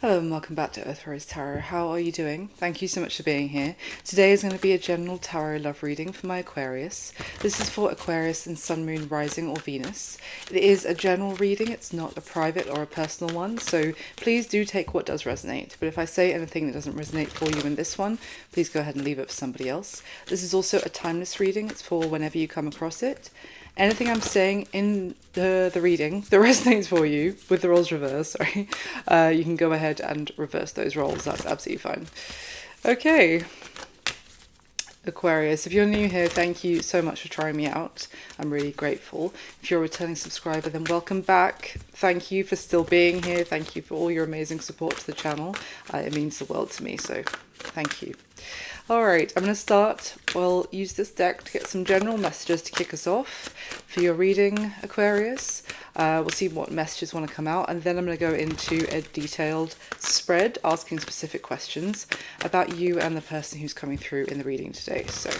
Hello and welcome back to Aquarius Tarot. How are you doing? Thank you so much for being here. Today is going to be a general tarot love reading for my Aquarius. This is for Aquarius and Sun, Moon, Rising or Venus. It is a general reading, it's not a private or a personal one, so please do take what does resonate. But if I say anything that doesn't resonate for you in this one, please go ahead and leave it for somebody else. This is also a timeless reading, it's for whenever you come across it. Anything I'm saying in the reading that resonates for you, with the roles reversed, sorry, you can go ahead and reverse those roles. That's absolutely fine. Okay, Aquarius, if you're new here, thank you so much for trying me out. I'm really grateful. If you're a returning subscriber, then welcome back. Thank you for still being here. Thank you for all your amazing support to the channel. It means the world to me, so thank you. Alright, I'm going to start. We'll use this deck to get some general messages to kick us off for your reading, Aquarius. We'll see what messages want to come out, and then I'm going to go into a detailed spread asking specific questions about you and the person who's coming through in the reading today. So,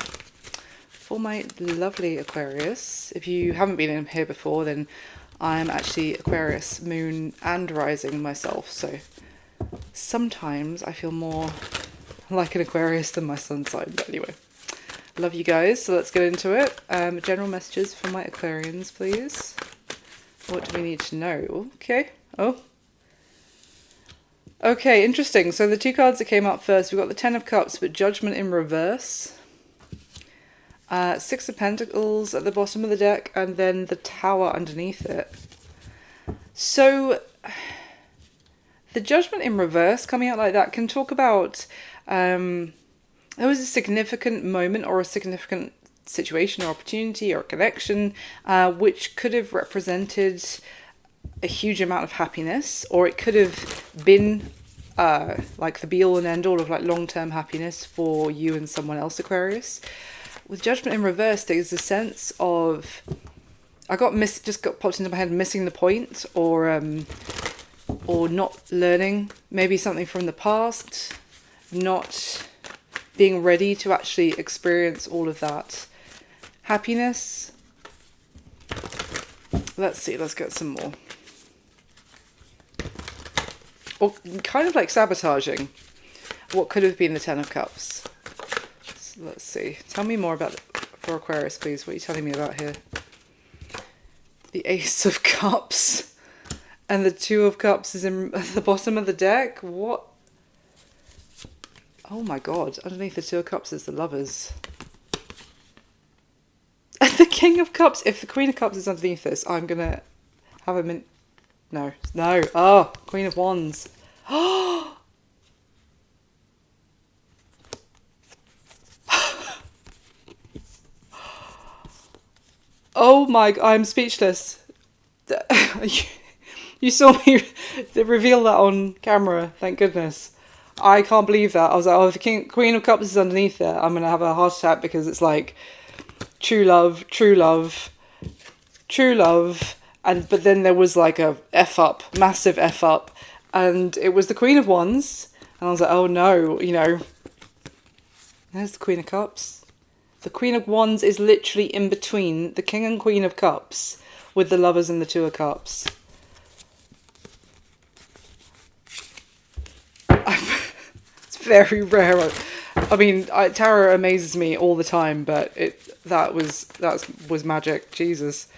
for my lovely Aquarius, if you haven't been in here before, then I'm actually Aquarius, Moon and Rising myself, so sometimes I feel more like an Aquarius than my sun sign, but anyway. Love you guys, so let's get into it. General messages for my Aquarians, please. What do we need to know? Okay. Oh. Okay, interesting. So the two cards that came up first, we've got the Ten of Cups, but Judgment in reverse. Six of Pentacles at the bottom of the deck, and then the Tower underneath it. So the Judgment in reverse coming out like that can talk about there was a significant moment or a significant situation or opportunity or connection which could have represented a huge amount of happiness, or it could have been like the be all and end all of like long-term happiness for you and someone else, Aquarius. With Judgment in reverse, there's a sense of just got popped into my head, missing the point, or not learning maybe something from the past, not being ready to actually experience all of that happiness. Let's see, let's get some more. Or kind of like sabotaging what could have been the Ten of Cups. So let's see. Tell me more about it for Aquarius, please. What are you telling me about here? The Ace of Cups. And the Two of Cups is at the bottom of the deck? What? Oh my god, underneath the Two of Cups is the Lovers. And the King of Cups, if the Queen of Cups is underneath this, I'm gonna have a No. Oh, Queen of Wands. Oh my, I'm speechless. You saw me reveal that on camera, thank goodness. I can't believe that. I was like, oh, if the Queen of Cups is underneath there, I'm going to have a heart attack, because it's like true love, true love, true love. But then there was like a F up, massive F up. And it was the Queen of Wands. And I was like, oh no, there's the Queen of Cups. The Queen of Wands is literally in between the King and Queen of Cups with the Lovers and the Two of Cups. It's very rare. I mean, tarot amazes me all the time, but that was magic. Jesus.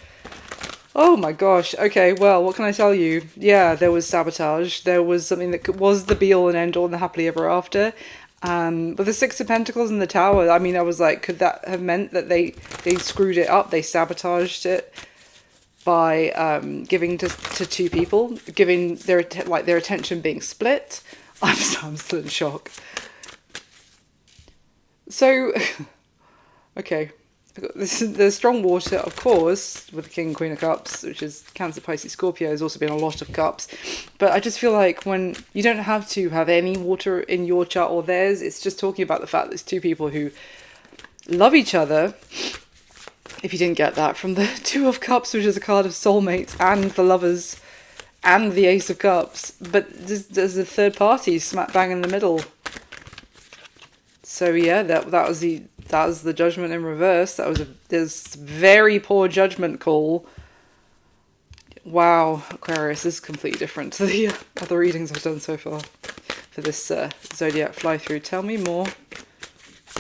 Oh my gosh. Okay, well, what can I tell you? Yeah, there was sabotage. There was something that was the be all and end all and the happily ever after. But the Six of Pentacles and the Tower, I mean, I was like, could that have meant that they screwed it up? They sabotaged it by giving to two people, giving their attention being split. I'm still in shock. So, okay, there's strong water, of course, with the King and Queen of Cups, which is Cancer, Pisces, Scorpio. There's also been a lot of cups, but I just feel like when you don't have to have any water in your chart or theirs, it's just talking about the fact that there's two people who love each other. If you didn't get that from the Two of Cups, which is a card of soulmates, and the Lovers, and the Ace of Cups, but there's a third party smack bang in the middle. So yeah, that was the Judgment in reverse. There's very poor judgment call Wow, Aquarius, this is completely different to the other readings I've done so far for this zodiac fly through. Tell me more.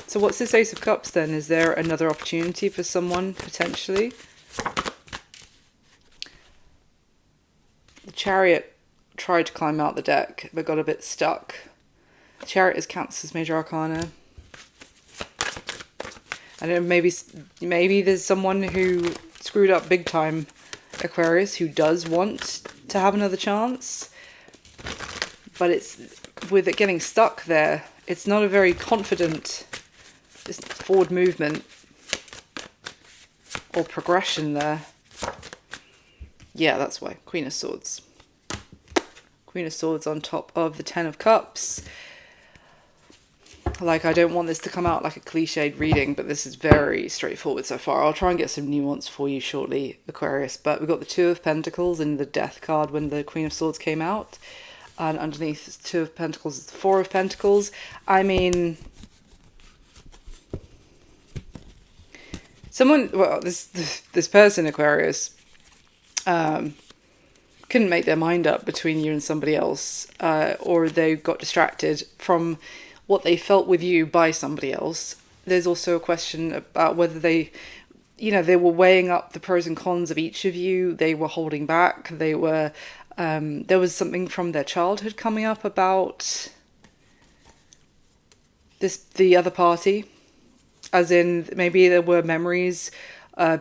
So what's this Ace of Cups then? Is there another opportunity for someone potentially? The Chariot tried to climb out the deck but got a bit stuck. The Chariot is Cancer's major arcana. I don't know, maybe there's someone who screwed up big time, Aquarius, who does want to have another chance. But it's, with it getting stuck there, it's not a very confident forward movement or progression there. Yeah, that's why. Queen of Swords. Queen of Swords on top of the Ten of Cups. Like, I don't want this to come out like a cliched reading, but this is very straightforward so far. I'll try and get some nuance for you shortly, Aquarius. But we've got the Two of Pentacles and the Death card when the Queen of Swords came out. And underneath Two of Pentacles is the Four of Pentacles. I mean, this person, Aquarius, couldn't make their mind up between you and somebody else, or they got distracted from what they felt with you by somebody else. There's also a question about whether they were weighing up the pros and cons of each of you. They were holding back. They were, there was something from their childhood coming up about the other party, as in maybe there were memories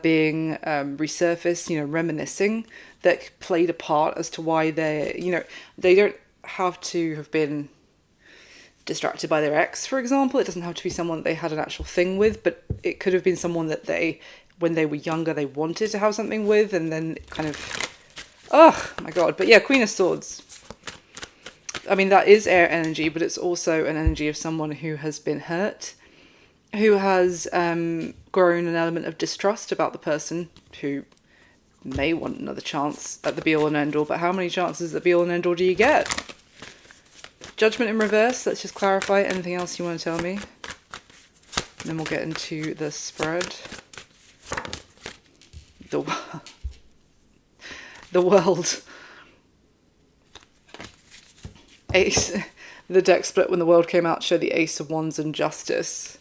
being resurfaced, reminiscing, that played a part as to why they don't have to have been distracted by their ex, for example. It doesn't have to be someone that they had an actual thing with, but it could have been someone that when they were younger, they wanted to have something with, and then kind of, oh my god. But yeah, Queen of Swords. I mean, that is air energy, but it's also an energy of someone who has been hurt, who has grown an element of distrust about the person who may want another chance at the be-all and end-all. But how many chances at the be-all and end-all do you get? Judgment in reverse. Let's just clarify. Anything else you want to tell me? And then we'll get into the spread. The world. Ace. The deck split when the world came out showed the Ace of Wands and Justice.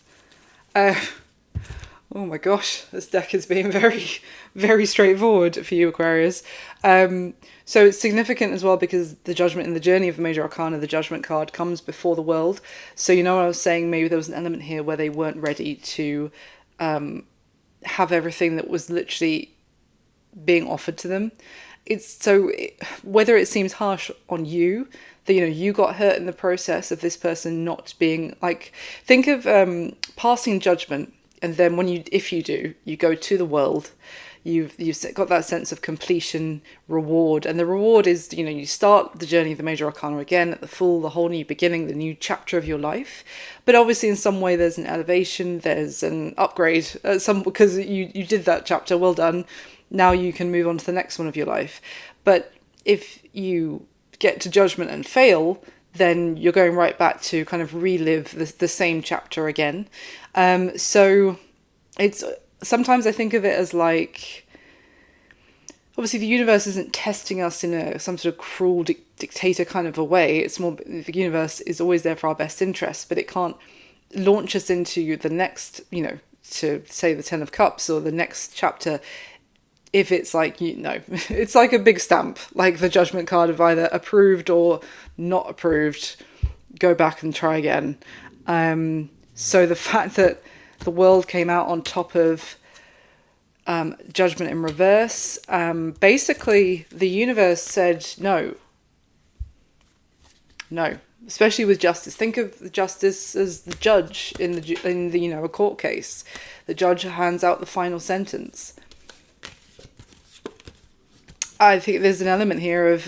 Oh my gosh, this deck is being very, very straightforward for you, Aquarius. So it's significant as well because the Judgment in the journey of the major arcana, the Judgment card, comes before the world. So you know what I was saying? Maybe there was an element here where they weren't ready to have everything that was literally being offered to them. Whether it seems harsh on you, that you got hurt in the process of this person not being, like, think of passing judgment. And then if you do, you go to the world, you've got that sense of completion, reward. And the reward is, you start the journey of the major arcana again at the whole new beginning, the new chapter of your life. But obviously in some way there's an elevation, there's an upgrade, because you did that chapter, well done. Now you can move on to the next one of your life. But if you get to judgment and fail, then you're going right back to kind of relive the same chapter again. So it's, sometimes I think of it as like, obviously the universe isn't testing us in some sort of cruel dictator kind of a way. It's more, the universe is always there for our best interests, but it can't launch us into the next, to say the Ten of Cups or the next chapter, if it's like, it's like a big stamp, like the Judgment card of either approved or not approved, go back and try again. So the fact that the world came out on top of Judgment in reverse, basically the universe said no, especially with justice. Think of the justice as the judge in the a court case. The judge hands out the final sentence. I think there's an element here of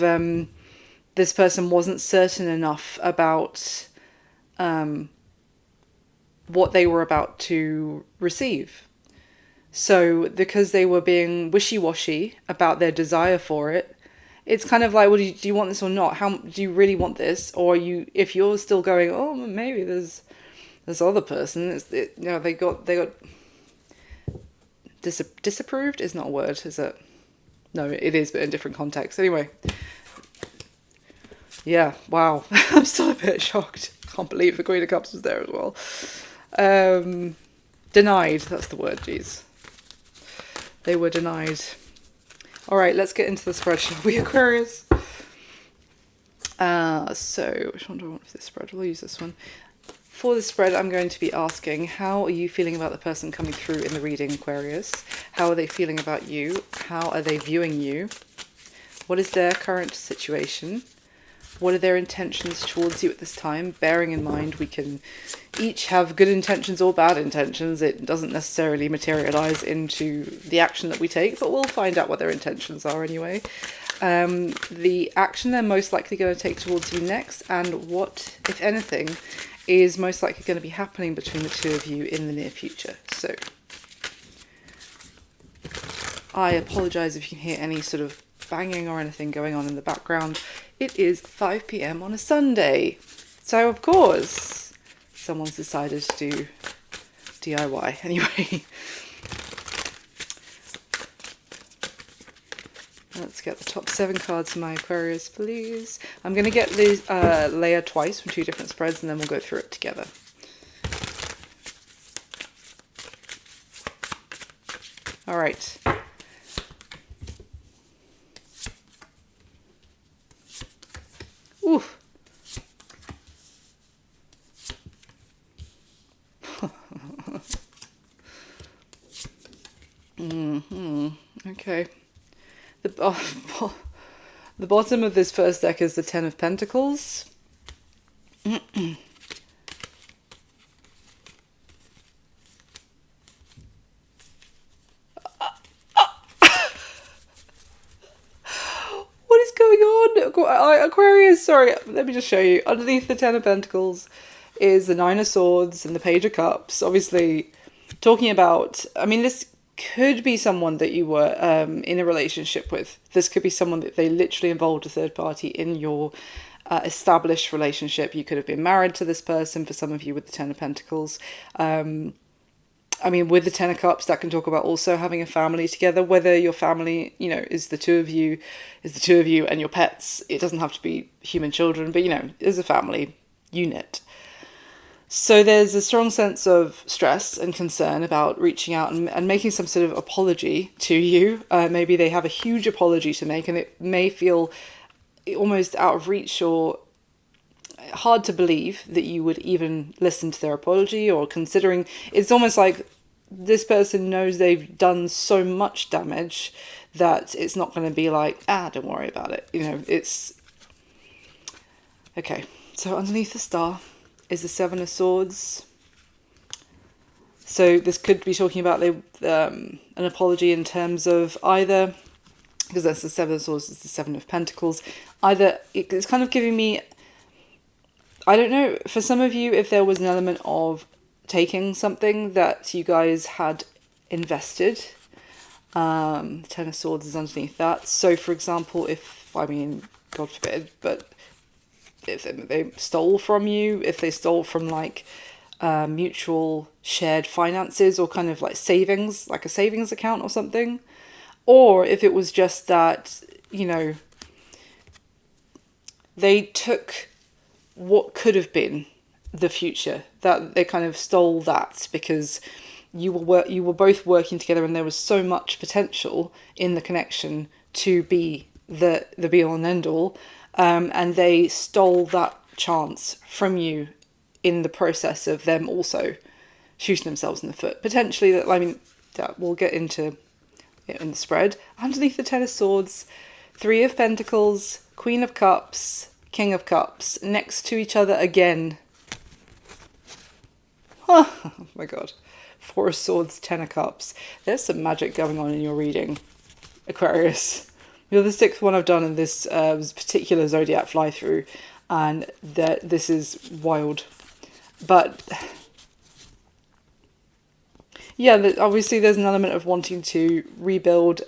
this person wasn't certain enough about what they were about to receive. So because they were being wishy-washy about their desire for it, it's kind of like, well, do you want this or not? How do you really want this? Or if you're still going, oh, maybe there's this other person, they got disapproved is not a word, is it? no, it is, but in different contexts. Anyway, yeah, wow. I'm still a bit shocked. Can't believe the Queen of Cups was there as well. Denied, that's the word, jeez. They were denied. All right, let's get into the spread, shall we, Aquarius? So, which one do I want for this spread? We'll use this one. For the spread, I'm going to be asking, how are you feeling about the person coming through in the reading, Aquarius? How are they feeling about you? How are they viewing you? What is their current situation? What are their intentions towards you at this time? Bearing in mind, we can each have good intentions or bad intentions. It doesn't necessarily materialize into the action that we take, but we'll find out what their intentions are anyway. The action they're most likely going to take towards you next, and what, if anything, is most likely going to be happening between the two of you in the near future. So, I apologise if you hear any sort of banging or anything going on in the background. It is 5 p.m. on a Sunday, so of course someone's decided to do DIY. Anyway, let's get the top 7 cards for my Aquarius, please. I'm going to get these layer twice from 2 different spreads, and then we'll go through it together. All right. Oof. Okay. The bottom of this first deck is the Ten of Pentacles. What is going on? Aquarius, sorry, let me just show you. Underneath the Ten of Pentacles is the Nine of Swords and the Page of Cups. Obviously, talking about, I mean, this could be someone that you were in a relationship with. This could be someone that they literally involved a third party in your established relationship. You could have been married to this person, for some of you with the Ten of Pentacles. I mean, with the Ten of Cups, that can talk about also having a family together, whether your family, you know, is the two of you and your pets. It doesn't have to be human children, but, you know, is a family unit. So there's a strong sense of stress and concern about reaching out and making some sort of apology to you. Maybe they have a huge apology to make, and it may feel almost out of reach or hard to believe that you would even listen to their apology, or considering it's almost like this person knows they've done so much damage that it's not going to be like, don't worry about it. You know, it's okay. So underneath the star is the Seven of Swords. So this could be talking about an apology in terms of either, because that's the Seven of Swords, it's the Seven of Pentacles, either it's kind of giving me, I don't know, for some of you, if there was an element of taking something that you guys had invested. Ten of Swords is underneath that. So, for example, God forbid, but if they stole from you, if they stole from like mutual shared finances or kind of like savings, like a savings account or something, or if it was just that, you know, they took what could have been the future, that they kind of stole that because you were both working together and there was so much potential in the connection to be the be all and end all, and they stole that chance from you in the process of them also shooting themselves in the foot. Potentially, that we'll get into it in the spread. Underneath the Ten of Swords, Three of Pentacles, Queen of Cups, King of Cups, next to each other again. Oh my god. Four of Swords, Ten of Cups. There's some magic going on in your reading, Aquarius. You're the 6th one I've done in this particular zodiac fly-through, and this is wild. But yeah, obviously there's an element of wanting to rebuild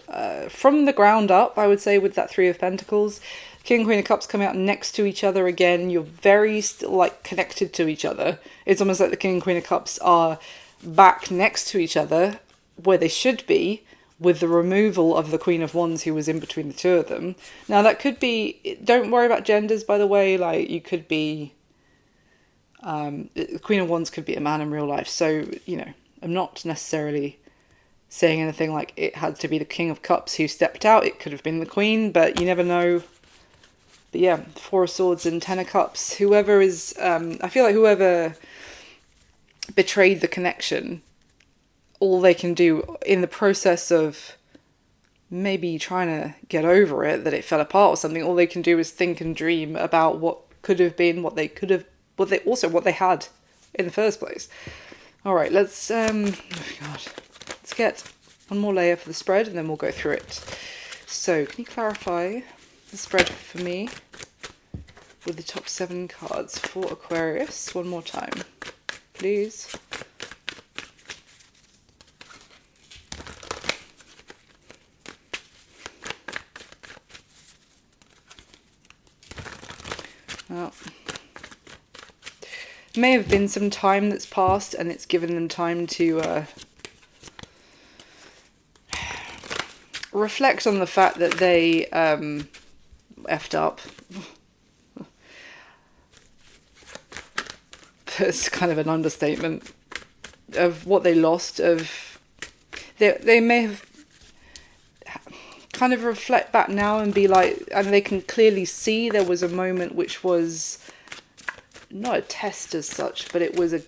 from the ground up, I would say, with that Three of Pentacles. King and Queen of Cups coming out next to each other again. You're very still like connected to each other. It's almost like the King and Queen of Cups are back next to each other where they should be, with the removal of the Queen of Wands who was in between the two of them. Now that could be, don't worry about genders, by the way, like you could be, the Queen of Wands could be a man in real life. So, you know, I'm not necessarily saying anything like it had to be the King of Cups who stepped out. It could have been the Queen, but you never know. But yeah, Four of Swords and Ten of Cups. Whoever is, I feel like whoever betrayed the connection, all they can do in the process of maybe trying to get over it, that it fell apart or something, all they can do is think and dream about what could have been, what they could have, what they had in the first place. All right, let's, oh God, let's get one more layer for the spread and then we'll go through it. So can you clarify the spread for me with the top 7 cards for Aquarius one more time, please? Well, may have been some time that's passed and it's given them time to reflect on the fact that they effed up. It's kind of an understatement of what they lost. Of they may have kind of reflect back now and be like, and they can clearly see there was a moment which was not a test as such, but it was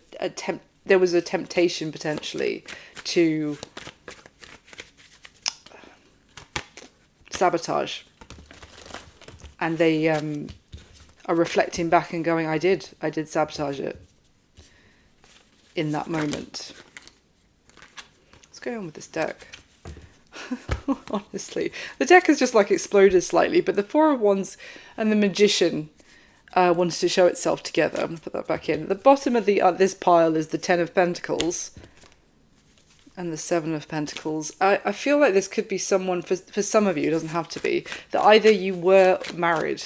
there was a temptation potentially to sabotage, and they are reflecting back and going, I did sabotage it in that moment. What's going on with this deck? Honestly, the deck has just like exploded slightly, but the Four of Wands and the Magician wanted to show itself together. I'm going to put that back in. At the bottom of this pile is the Ten of Pentacles and the Seven of Pentacles. I feel like this could be someone, for some of you, it doesn't have to be, that either you were married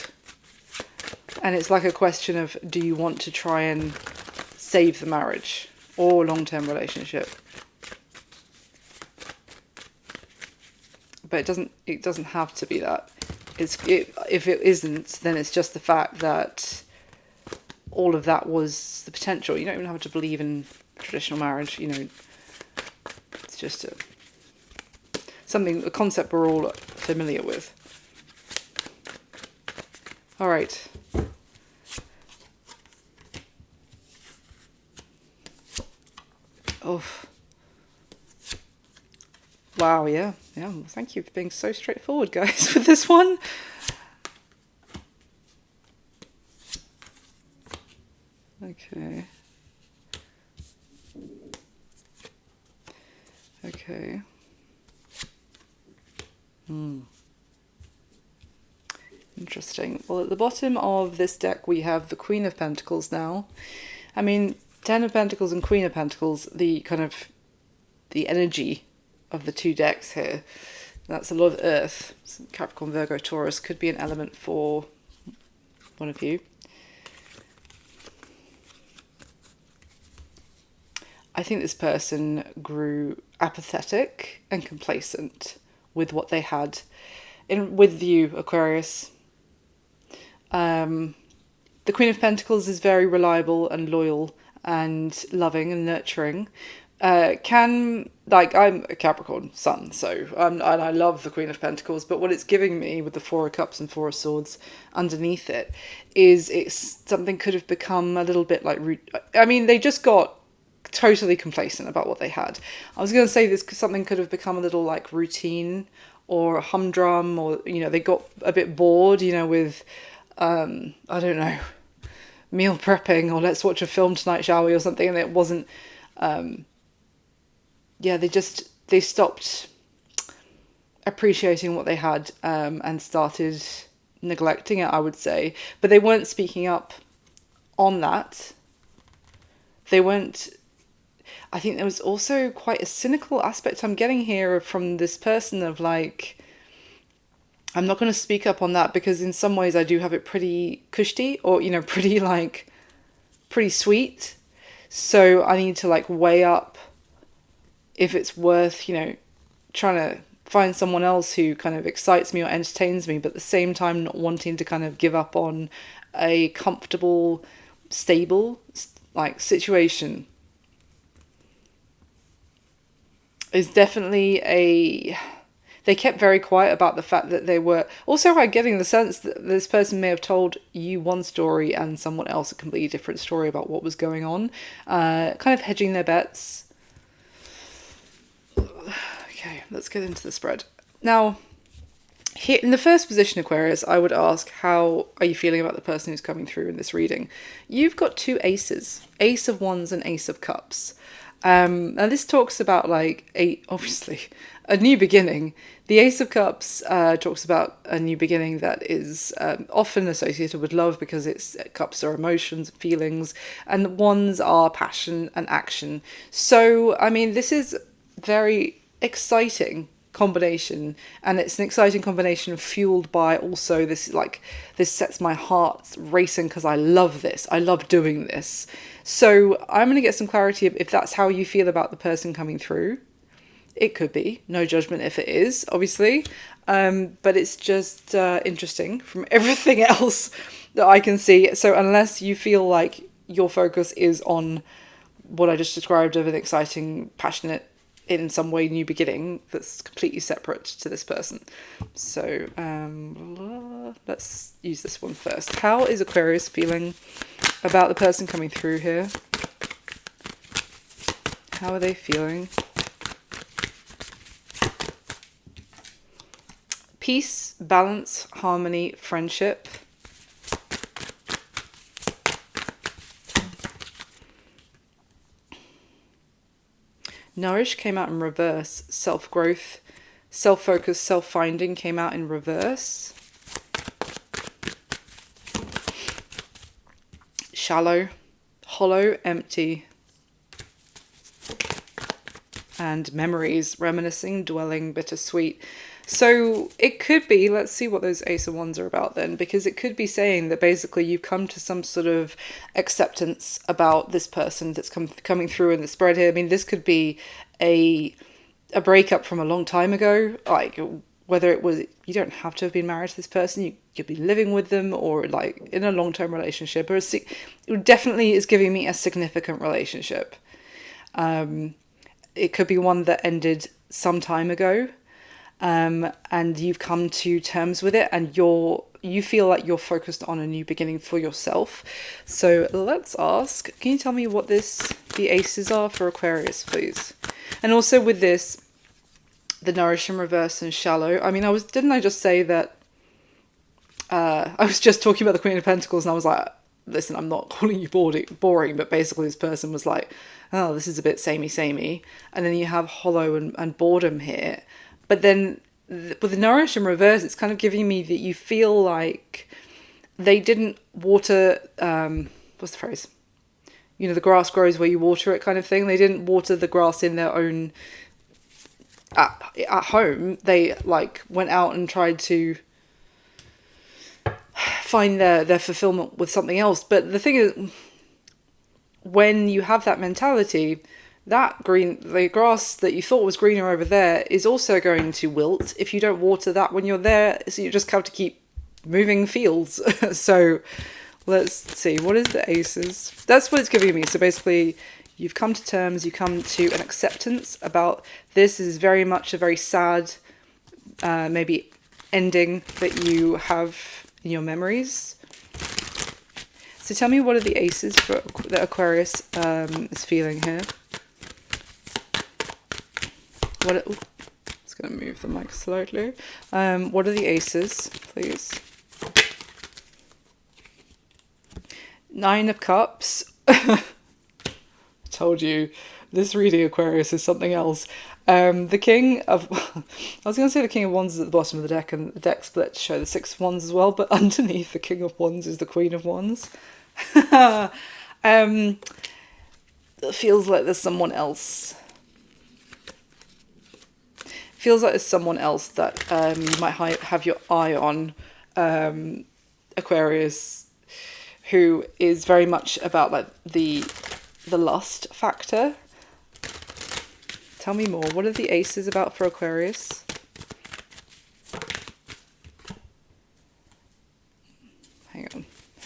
and it's like a question of, do you want to try and save the marriage or long-term relationship? But it doesn't have to be that. If it isn't, then it's just the fact that all of that was the potential. You don't even have to believe in traditional marriage, you know. It's just a concept we're all familiar with. All right. Oh. Wow, yeah. Well, thank you for being so straightforward, guys, with this one. Okay. Okay. Interesting. Well, at the bottom of this deck, we have the Queen of Pentacles now. I mean, Ten of Pentacles and Queen of Pentacles, the kind of the energy of the two decks here, that's a lot of earth. Capricorn, Virgo, Taurus could be an element for one of you. I think this person grew apathetic and complacent with what they had with you, Aquarius. The Queen of Pentacles is very reliable and loyal and loving and nurturing. I'm a Capricorn sun, so and I love the Queen of Pentacles, but what it's giving me with the Four of Cups and Four of Swords underneath it is something could have become a little bit like, I mean, they just got totally complacent about what they had. I was going to say something could have become a little like routine or humdrum, or, you know, they got a bit bored, you know, with, I don't know, meal prepping or let's watch a film tonight, shall we, or something, and it wasn't, they stopped appreciating what they had and started neglecting it, I would say. But they weren't speaking up on that. They weren't... I think there was also quite a cynical aspect I'm getting here from this person of like, I'm not going to speak up on that because in some ways I do have it pretty cushy, or, you know, pretty sweet. So I need to like weigh up if it's worth, you know, trying to find someone else who kind of excites me or entertains me, but at the same time not wanting to kind of give up on a comfortable, stable, like, situation. Is definitely a... They kept very quiet about the fact that they were... Also, I'm getting the sense that this person may have told you one story and someone else a completely different story about what was going on. Kind of hedging their bets. Okay, let's get into the spread. Now, here in the first position, Aquarius, I would ask, how are you feeling about the person who's coming through in this reading? You've got two aces. Ace of Wands and Ace of Cups. And this talks about, like, obviously a new beginning. The Ace of Cups talks about a new beginning that is often associated with love, because cups are emotions, feelings, and the wands are passion and action. So, I mean, this is very exciting combination, and it's an exciting combination fueled by also this, like, this sets my heart racing because I love this. I love doing this. So I'm going to get some clarity if that's how you feel about the person coming through. It could be. No judgment if it is, obviously. But it's just interesting from everything else that I can see. So unless you feel like your focus is on what I just described of an exciting, passionate, in some way new beginning that's completely separate to this person. So let's use this one first. How is Aquarius feeling about the person coming through here? How are they feeling? Peace, balance, harmony, friendship. Nourish came out in reverse. Self-growth, self-focus, self-finding came out in reverse. Shallow, hollow, empty. And memories, reminiscing, dwelling, bittersweet. So it could be, let's see what those Ace of Wands are about then, because it could be saying that basically you've come to some sort of acceptance about this person that's coming through in the spread here. I mean, this could be a breakup from a long time ago, like whether it was, you don't have to have been married to this person, you could be living with them, or like in a long-term relationship, or it definitely is giving me a significant relationship. It could be one that ended some time ago. And you've come to terms with it, and you feel like you're focused on a new beginning for yourself. So let's ask, can you tell me what the aces are for Aquarius, please? And also with this, the Nourish in reverse and Shallow. I mean, didn't I just say that I was just talking about the Queen of Pentacles, and I was like, listen, I'm not calling you boring, but basically this person was like, oh, this is a bit samey. And then you have hollow and boredom here. But then with the Nourish in reverse, it's kind of giving me that you feel like they didn't water, what's the phrase? You know, the grass grows where you water it kind of thing. They didn't water the grass in their own, at home. They like went out and tried to find their fulfillment with something else. But the thing is, when you have that mentality, the grass that you thought was greener over there is also going to wilt if you don't water that when you're there. So you just have to keep moving fields. So let's see, what is the aces? That's what it's giving me. So basically, you've come to terms, you come to an acceptance about this. Is very much a very sad, maybe ending that you have in your memories. So tell me, what are the aces for that Aquarius is feeling here? It's going to move the mic slightly. What are the aces, please? Nine of Cups. I told you, this reading, Aquarius, is something else. The King of... I was going to say the King of Wands is at the bottom of the deck, and the deck split to show the Six of Wands as well, but underneath the King of Wands is the Queen of Wands. It feels like there's someone else. Feels like there's someone else that you might have your eye on, Aquarius, who is very much about like the lust factor. Tell me more. What are the aces about for Aquarius?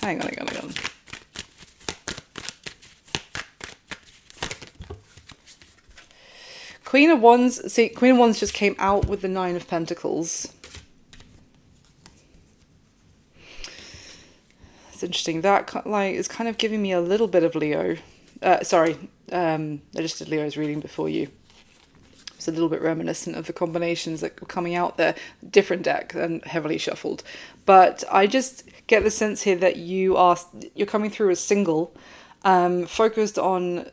Hang on. Queen of Wands. See, Queen of Wands just came out with the Nine of Pentacles. It's interesting. That like is kind of giving me a little bit of Leo. Sorry, I just did Leo's reading before you. It's a little bit reminiscent of the combinations that were coming out there. Different deck and heavily shuffled. But I just get the sense here that you're coming through as single, focused on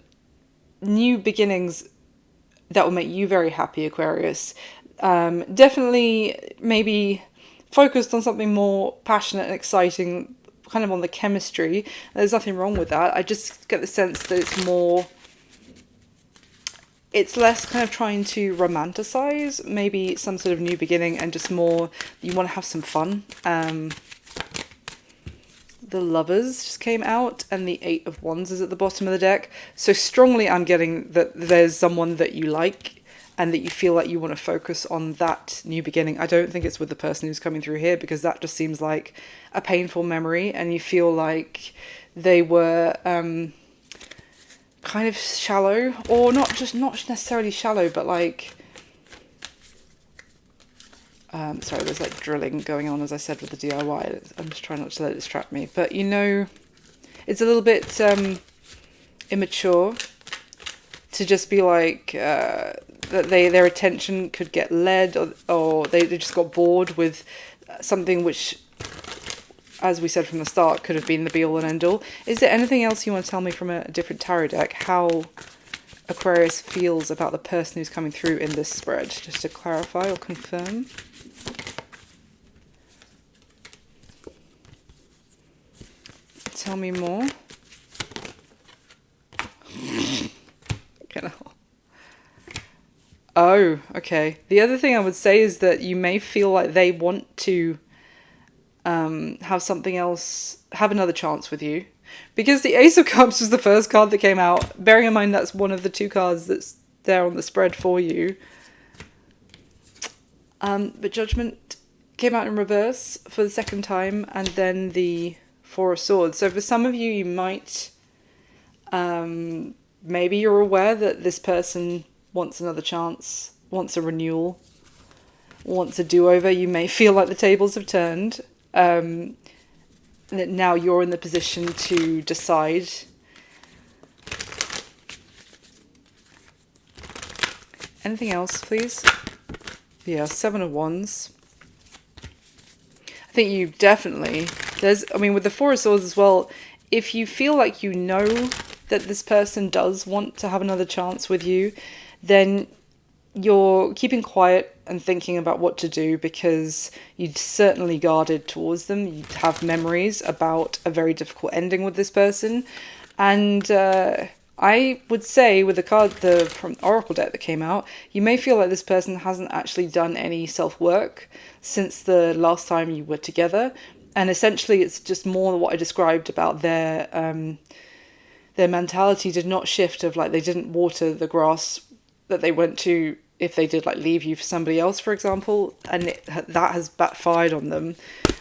new beginnings that will make you very happy, Aquarius. Definitely maybe focused on something more passionate and exciting, kind of on the chemistry. There's nothing wrong with that. I just get the sense that it's less kind of trying to romanticize maybe some sort of new beginning, and just more you want to have some fun. The Lovers just came out, and the Eight of Wands is at the bottom of the deck. So strongly I'm getting that there's someone that you like and that you feel like you want to focus on that new beginning. I don't think it's with the person who's coming through here, because that just seems like a painful memory, and you feel like they were kind of shallow, or not necessarily shallow, but like sorry, there's like drilling going on, as I said, with the DIY. I'm just trying not to let it distract me. But you know, it's a little bit immature to just be like that their attention could get led, or they just got bored with something which, as we said from the start, could have been the be-all and end-all. Is there anything else you want to tell me from a different tarot deck, how Aquarius feels about the person who's coming through in this spread, just to clarify or confirm? Tell me more. Oh, okay. The other thing I would say is that you may feel like they want to have something else, have another chance with you. Because the Ace of Cups was the first card that came out. Bearing in mind that's one of the two cards that's there on the spread for you. But Judgment came out in reverse for the second time, and then the Four of Swords. So for some of you, you might, maybe you're aware that this person wants another chance, wants a renewal, wants a do-over. You may feel like the tables have turned. And that now you're in the position to decide. Anything else, please? Yeah, Seven of Wands. I think you definitely... with the Four of Swords as well, if you feel like you know that this person does want to have another chance with you, then you're keeping quiet and thinking about what to do, because you'd certainly guarded towards them. You'd have memories about a very difficult ending with this person. And I would say with the card from Oracle deck that came out, you may feel like this person hasn't actually done any self-work since the last time you were together. And essentially it's just more what I described about their mentality did not shift, of like they didn't water the grass that they went to if they did like leave you for somebody else, for example, and that has backfired on them.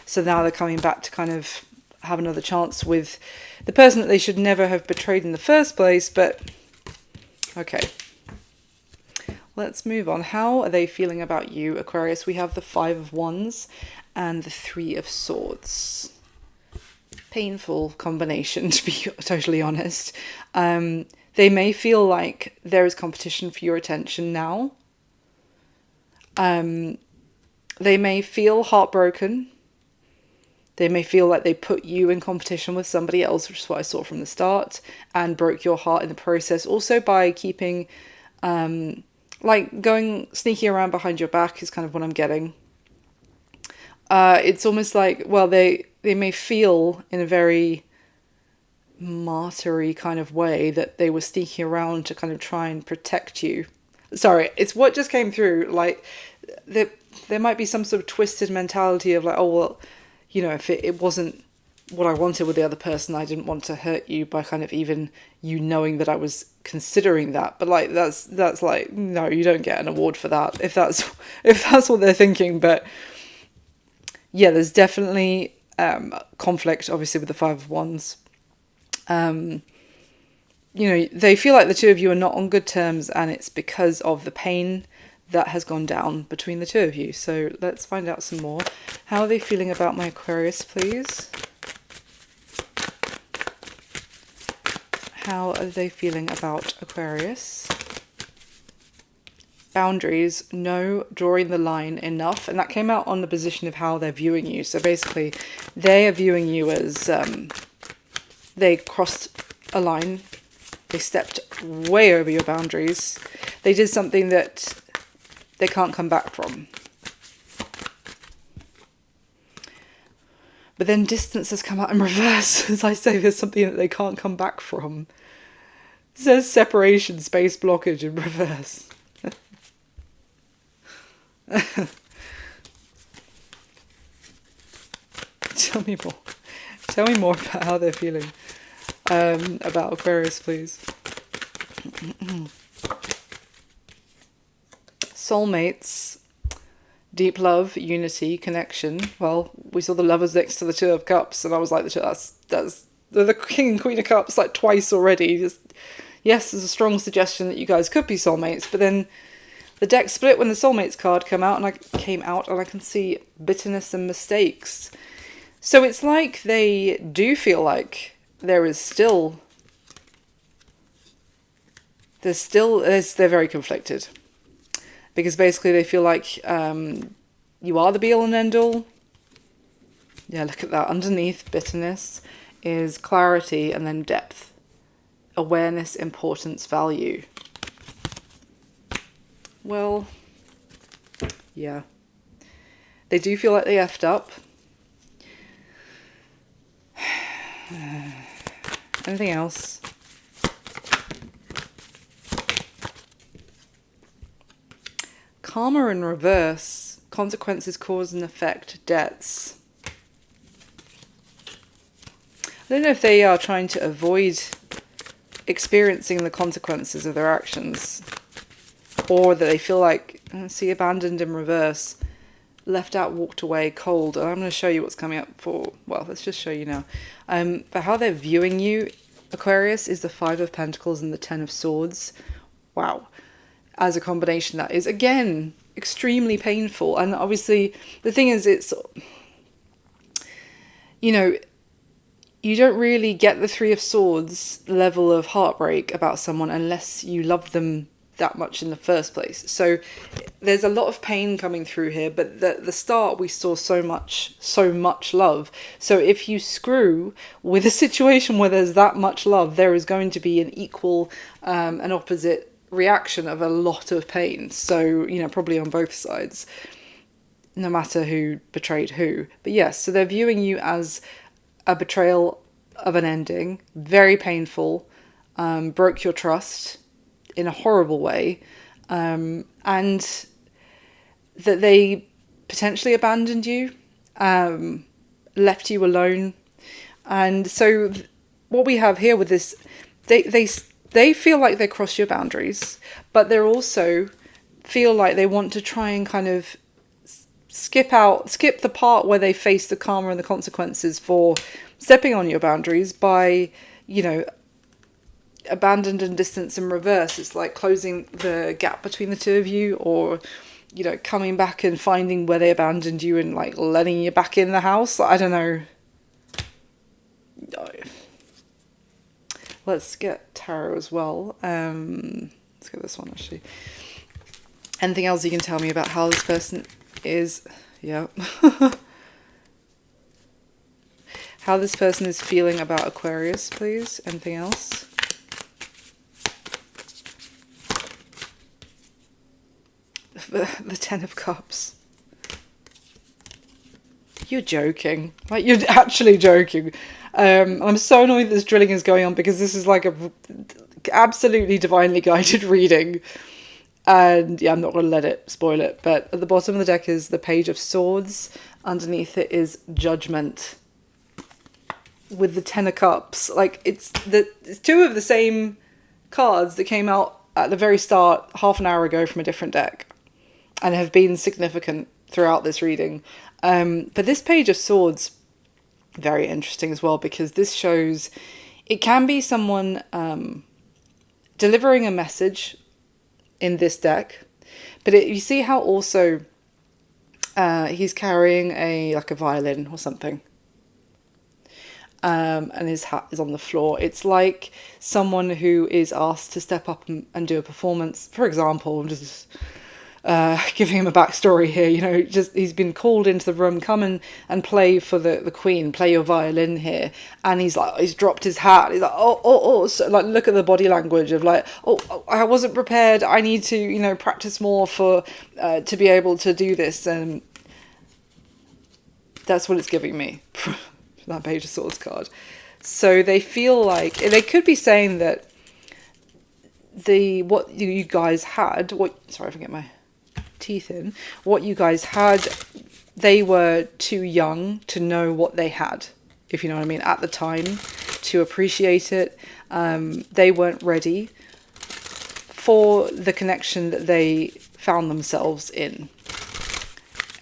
So now they're coming back to kind of have another chance with the person that they should never have betrayed in the first place. But okay, let's move on. How are they feeling about you, Aquarius? We have the Five of Wands and the Three of Swords. Painful combination, to be totally honest. They may feel like there is competition for your attention now. They may feel heartbroken. They may feel like they put you in competition with somebody else, which is what I saw from the start, and broke your heart in the process. Also by keeping, sneaking around behind your back is kind of what I'm getting. It's almost like, well, they may feel in a very martyry kind of way that they were sneaking around to kind of try and protect you. Sorry, it's what just came through. Like, there might be some sort of twisted mentality of like, oh, well, you know, if it wasn't what I wanted with the other person, I didn't want to hurt you by kind of even you knowing that I was considering that. But like, that's like, no, you don't get an award for that if that's what they're thinking. But yeah, there's definitely conflict, obviously, with the Five of Wands. You know, they feel like the two of you are not on good terms, and it's because of the pain that has gone down between the two of you. So let's find out some more. How are they feeling about my Aquarius, please? How are they feeling about Aquarius? Boundaries, no drawing the line enough. And that came out on the position of how they're viewing you. So basically, they are viewing you as they crossed a line. They stepped way over your boundaries. They did something that they can't come back from. But then distance has come out in reverse. As I say, there's something that they can't come back from. It says separation, space, blockage in reverse. Tell me more. Tell me more about how they're feeling about Aquarius, please. Soulmates, deep love, unity, connection. Well, we saw the Lovers next to the Two of Cups, and I was like, that's the King and Queen of Cups like twice already. Yes, there's a strong suggestion that you guys could be soulmates, but then the deck split when the soulmates card came out, and I can see bitterness and mistakes. So it's like they do feel like they're very conflicted, because basically they feel like you are the be all and end all. Yeah, look at that. Underneath bitterness is clarity and then depth, awareness, importance, value. Well, yeah, they do feel like they effed up. Anything else? Karma in reverse. Consequences, cause and effect, debts. I don't know if they are trying to avoid experiencing the consequences of their actions, or that they feel like, see, abandoned in reverse, left out, walked away, cold. And I'm going to show you what's coming up for, well, let's just show you now. For how they're viewing you, Aquarius, is the Five of Pentacles and the Ten of Swords. Wow. As a combination, that is, again, extremely painful. And obviously, the thing is, it's, you know, you don't really get the Three of Swords level of heartbreak about someone unless you love them that much in the first place. So there's a lot of pain coming through here, but at the start we saw so much love. So if you screw with a situation where there's that much love, there is going to be an equal an opposite reaction of a lot of pain. So, you know, probably on both sides, no matter who betrayed who. But yes, so they're viewing you as a betrayal of an ending, very painful, broke your trust in a horrible way, and that they potentially abandoned you, left you alone. And so what we have here with this, they feel like they crossed your boundaries, but they're also feel like they want to try and kind of skip the part where they face the karma and the consequences for stepping on your boundaries by, you know, abandoned and distance in reverse. It's like closing the gap between the two of you, or, you know, coming back and finding where they abandoned you and like letting you back in the house. I don't know. Let's get tarot as well. Let's get this one actually. Anything else you can tell me about how this person is? Yeah. How this person is feeling about Aquarius, please. Anything else? The Ten of Cups. You're joking. Like, you're actually joking. I'm so annoyed this drilling is going on, because this is like a absolutely divinely guided reading. And yeah, I'm not going to let it spoil it. But at the bottom of the deck is the Page of Swords. Underneath it is Judgment, with the Ten of Cups. Like, it's two of the same cards that came out at the very start half an hour ago from a different deck, and have been significant throughout this reading. But this Page of Swords very interesting as well, because this shows it can be someone delivering a message in this deck, but you see how also he's carrying a violin or something, and his hat is on the floor. It's like someone who is asked to step up and do a performance. For example, just giving him a backstory here, just he's been called into the room, come and play for the Queen, play your violin here, and he's dropped his hat. He's like, oh, so, like, look at the body language of like, oh, I wasn't prepared. I need to, practice more for to be able to do this, and that's what it's giving me. That Page of Swords card. So they feel like they could be saying that what you guys had, sorry, if I get my teeth in, what you guys had, they were too young to know what they had, if you know what I mean, at the time, to appreciate it. They weren't ready for the connection that they found themselves in.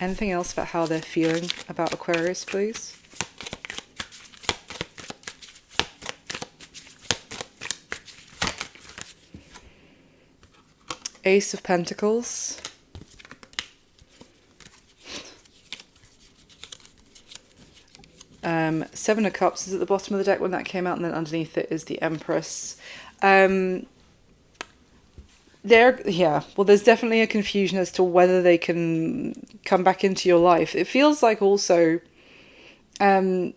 Anything else about how they're feeling about Aquarius, please? Ace of Pentacles. Seven of Cups is at the bottom of the deck when that came out, and then underneath it is the Empress. There's definitely a confusion as to whether they can come back into your life. It feels like also they'd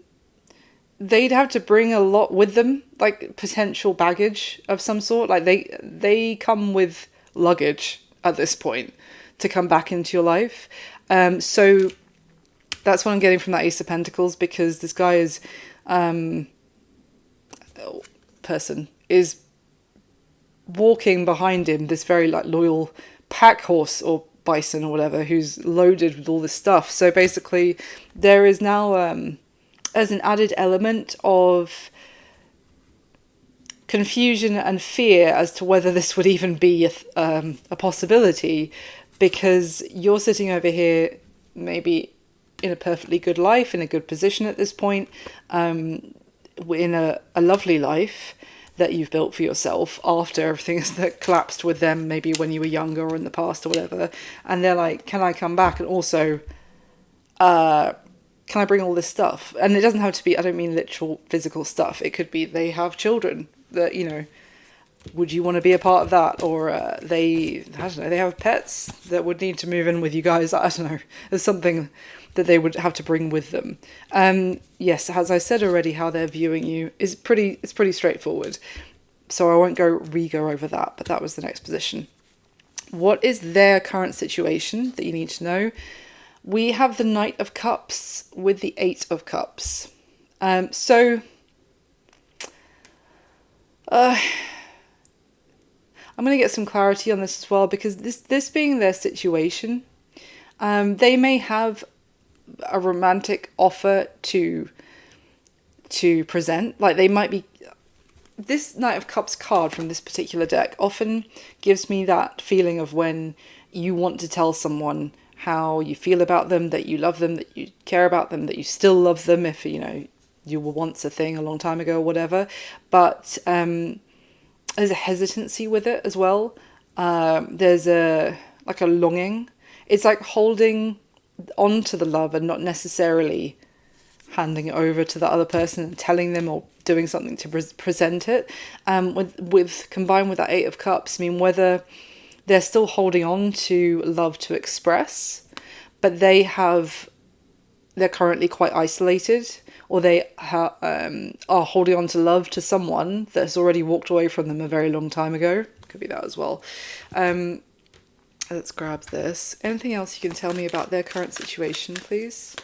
have to bring a lot with them, like potential baggage of some sort. Like they come with luggage at this point to come back into your life. So that's what I'm getting from that Ace of Pentacles, because this guy is person is walking behind him, this very loyal pack horse or bison or whatever, who's loaded with all this stuff. So basically there is now as an added element of confusion and fear as to whether this would even be a possibility, because you're sitting over here maybe in a perfectly good life, in a good position at this point, in a lovely life that you've built for yourself after everything that collapsed with them, maybe when you were younger or in the past or whatever, and they're like, can I come back? And also, can I bring all this stuff? And it doesn't have to be, I don't mean literal physical stuff. It could be they have children that, would you want to be a part of that? Or they have pets that would need to move in with you guys. I don't know. There's something that they would have to bring with them. Yes, as I said already, how they're viewing you is pretty straightforward. So I won't go over that, but that was the next position. What is their current situation that you need to know? We have the Knight of Cups with the Eight of Cups. So I'm going to get some clarity on this as well, because this being their situation, they may have a romantic offer to present. Like they might be, this Knight of Cups card from this particular deck often gives me that feeling of when you want to tell someone how you feel about them, that you love them, that you care about them, that you still love them if you were once a thing a long time ago or whatever. But there's a hesitancy with it as well. There's a longing. It's like holding on to the love and not necessarily handing it over to the other person and telling them or doing something to present it. With combined with that Eight of Cups, I mean, whether they're still holding on to love to express, but they're currently quite isolated, or they are holding on to love to someone that's already walked away from them a very long time ago. Could be that as well. Let's grab this. Anything else you can tell me about their current situation, please?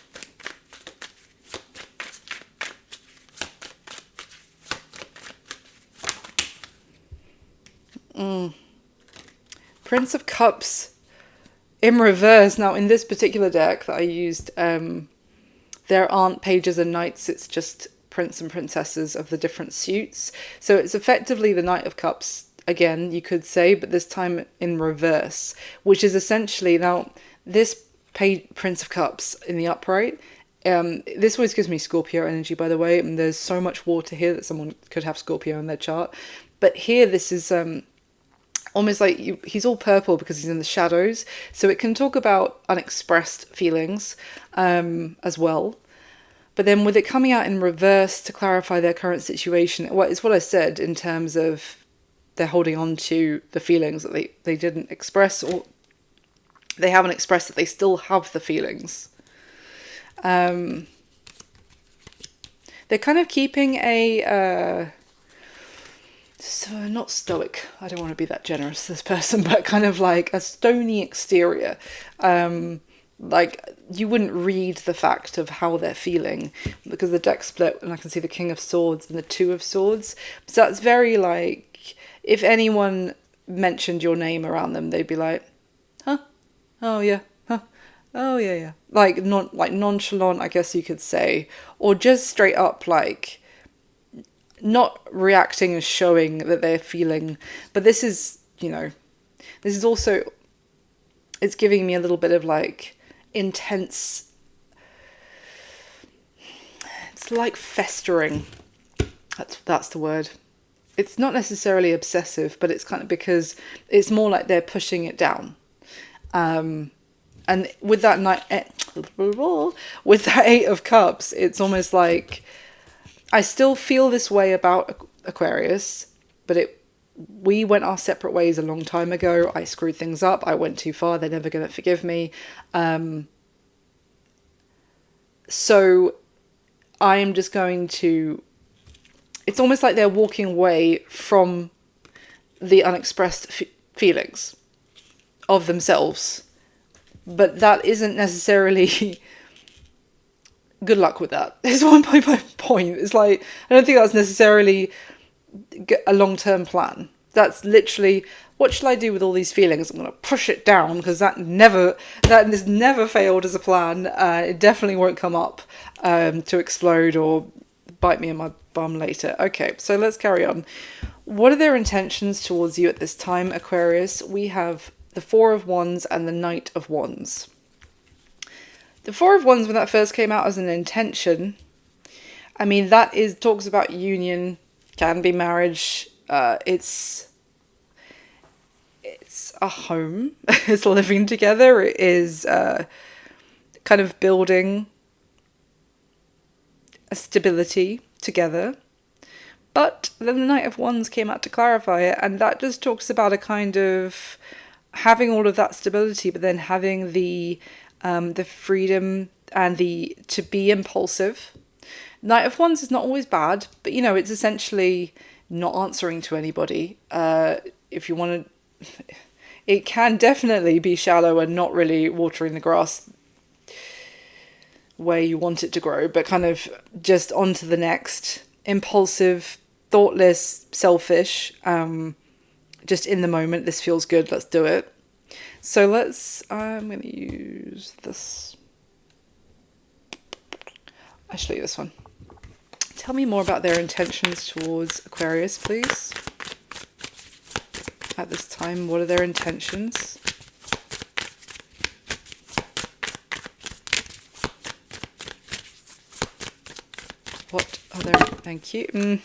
Prince of Cups in reverse. Now, in this particular deck that I used, there aren't pages and knights. It's just prince and princesses of the different suits. So it's effectively the Knight of Cups again, you could say, but this time in reverse, which is essentially, now this Prince of Cups in the upright This always gives me Scorpio energy, by the way, and there's so much water here that someone could have Scorpio in their chart. But here, this is almost like he's all purple because he's in the shadows, so it can talk about unexpressed feelings as well. But then with it coming out in reverse to clarify their current situation, it's what I said in terms of they're holding on to the feelings that they didn't express, or they haven't expressed that they still have the feelings. They're kind of keeping a so not stoic, I don't want to be that generous, this person, but kind of like a stony exterior. Like you wouldn't read the fact of how they're feeling because the deck split and I can see the King of Swords and the Two of Swords. So that's very like, if anyone mentioned your name around them, they'd be like, huh? Oh yeah, huh? Oh yeah, yeah. Like nonchalant, I guess you could say, or just straight up like not reacting and showing that they're feeling. But this is, this is also, it's giving me a little bit of like intense, it's like festering. That's the word. It's not necessarily obsessive, but it's kind of, because it's more like they're pushing it down. And with that with that Eight of Cups, it's almost like I still feel this way about Aquarius, but we went our separate ways a long time ago. I screwed things up. I went too far. They're never going to forgive me. So I am just going to... It's almost like they're walking away from the unexpressed feelings of themselves. But that isn't necessarily... Good luck with that. It's my point. It's like, I don't think that's necessarily a long-term plan. That's literally, what shall I do with all these feelings? I'm going to push it down because that has never failed as a plan. It definitely won't come up to explode or bite me in my bum later. Okay, so let's carry on. What are their intentions towards you at this time, Aquarius? We have the Four of Wands and the Knight of Wands. The Four of Wands, when that first came out as an intention, I mean, talks about union, can be marriage. It's a home. It's living together. It is kind of building a stability together. But then the Knight of Wands came out to clarify it, and that just talks about a kind of having all of that stability, but then having the freedom and to be impulsive. Knight of Wands is not always bad, but it's essentially not answering to anybody. If you want to, it can definitely be shallow and not really watering the grass where you want it to grow, but kind of just on to the next. Impulsive, thoughtless, selfish, just in the moment, this feels good, let's do it. So I'm going to use this. Actually, this one. Tell me more about their intentions towards Aquarius, please. At this time, what are their intentions? What are their... Thank you.